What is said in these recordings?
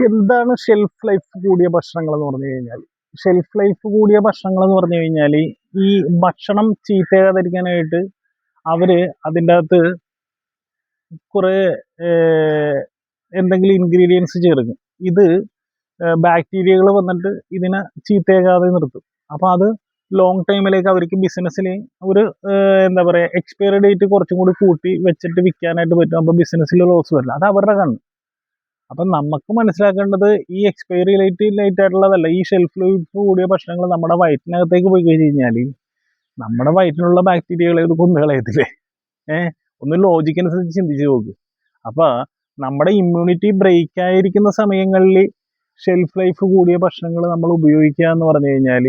എന്താണ് shelf life കൂടിയ ഭക്ഷണങ്ങൾ എന്ന് പറഞ്ഞു കഴിഞ്ഞാൽ? ഷെൽഫ് ലൈഫ് കൂടിയ ഭക്ഷണങ്ങൾ എന്ന് പറഞ്ഞു കഴിഞ്ഞാൽ ഈ ഭക്ഷണം ചീത്തയാകാതിരിക്കാനായിട്ട് അവര് അതിൻ്റെ അകത്ത് കുറെ എന്തെങ്കിലും ഇൻഗ്രീഡിയൻസ് ചേർക്കും. ഇത് ബാക്ടീരിയകൾ വന്നിട്ട് ഇതിനെ ചീത്തയാകാതെ നിർത്തും. അപ്പോൾ അത് ലോങ് ടൈമിലേക്ക് അവർക്ക് ബിസിനസ്സിൽ ഒരു എന്താ പറയുക, എക്സ്പയറി ഡേറ്റ് കുറച്ചും കൂടി കൂട്ടി വെച്ചിട്ട് വിൽക്കാനായിട്ട് പറ്റും. അപ്പോൾ ബിസിനസ്സിൽ ലോസ് വരില്ല. അത് അവരുടെ കണ്ണ്. അപ്പം നമുക്ക് മനസ്സിലാക്കേണ്ടത് ഈ എക്സ്പയറി ലേറ്റ് ആയിട്ടുള്ളതല്ല, ഈ ഷെൽഫ് ലൈഫ് കൂടിയ ഭക്ഷണങ്ങൾ നമ്മുടെ വയറ്റിനകത്തേക്ക് പോയി കഴിഞ്ഞ് കഴിഞ്ഞാൽ നമ്മുടെ വയറ്റിനുള്ള ബാക്ടീരിയകളെ ഇത് കൊന്നുകളയത്തില്ലേ? ഒന്ന് ലോജിക്കനുസരിച്ച് ചിന്തിച്ച് നോക്ക്. അപ്പോൾ നമ്മുടെ ഇമ്മ്യൂണിറ്റി ബ്രേക്ക് ആയിരിക്കുന്ന സമയങ്ങളിൽ ഷെൽഫ് ലൈഫ് കൂടിയ ഭക്ഷണങ്ങൾ നമ്മൾ ഉപയോഗിക്കുക എന്ന് പറഞ്ഞു കഴിഞ്ഞാൽ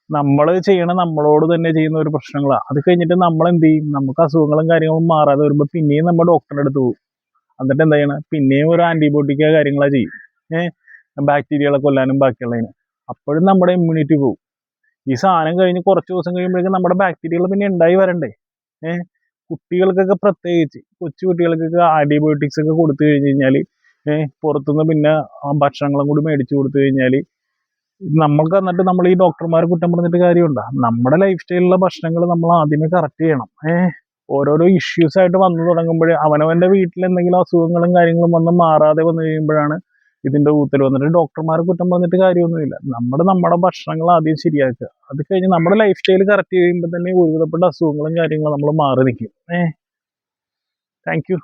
നമ്മൾ ചെയ്യണ നമ്മളോട് തന്നെ ചെയ്യുന്ന ഒരു പ്രശ്നങ്ങളാണ്. അത് കഴിഞ്ഞിട്ട് നമ്മൾ എന്ത് ചെയ്യും? നമുക്ക് അസുഖങ്ങളും കാര്യങ്ങളും മാറാതെ വരുമ്പോൾ പിന്നെയും നമ്മൾ ഡോക്ടറുടെ അടുത്ത് പോകും. എന്നിട്ട് എന്താ ചെയ്യണം? പിന്നെയും ഒരു ആൻറ്റിബയോട്ടിക്ക കാര്യങ്ങളാ ചെയ്യും, ബാക്ടീരിയകളെ കൊല്ലാനും ബാക്കിയുള്ളതിന്. അപ്പോഴും നമ്മുടെ ഇമ്മ്യൂണിറ്റി പോകും. ഈ സാധനം കഴിഞ്ഞ് കുറച്ച് ദിവസം കഴിയുമ്പോഴേക്കും നമ്മുടെ ബാക്ടീരിയകൾ പിന്നെ ഉണ്ടായി വരണ്ടേ? കുട്ടികൾക്കൊക്കെ പ്രത്യേകിച്ച് കൊച്ചു കുട്ടികൾക്കൊക്കെ ആൻറ്റിബയോട്ടിക്സ് ഒക്കെ കൊടുത്തു കഴിഞ്ഞ് കഴിഞ്ഞാൽ പുറത്തുനിന്ന് പിന്നെ ഭക്ഷണങ്ങളും കൂടി മേടിച്ചു കൊടുത്തു കഴിഞ്ഞാൽ നമ്മൾക്ക് എന്നിട്ട് നമ്മൾ ഈ ഡോക്ടർമാരെ കുറ്റം പറഞ്ഞിട്ട് കാര്യമുണ്ടോ? നമ്മുടെ ലൈഫ് സ്റ്റൈലിലുള്ള ഭക്ഷണങ്ങൾ നമ്മൾ ആദ്യമേ കറക്റ്റ് ചെയ്യണം. ഓരോരോ ഇഷ്യൂസ് ആയിട്ട് വന്നു തുടങ്ങുമ്പോൾ അവനവൻ്റെ വീട്ടിൽ എന്തെങ്കിലും അസുഖങ്ങളും കാര്യങ്ങളും വന്ന് മാറാതെ വന്നു കഴിയുമ്പോഴാണ് ഇതിൻ്റെ ഊത്തൽ വന്നിട്ട് ഡോക്ടർമാരെ കുറ്റം പറഞ്ഞിട്ട് കാര്യമൊന്നുമില്ല. നമ്മുടെ ഭക്ഷണങ്ങൾ ആദ്യം ശരിയാക്കുക. അത് കഴിഞ്ഞ് നമ്മുടെ ലൈഫ് സ്റ്റൈൽ കറക്റ്റ് ചെയ്യുമ്പോൾ തന്നെ ഒരുവിധപ്പെട്ട അസുഖങ്ങളും കാര്യങ്ങളും നമ്മൾ മാറി നിൽക്കും. Thank you.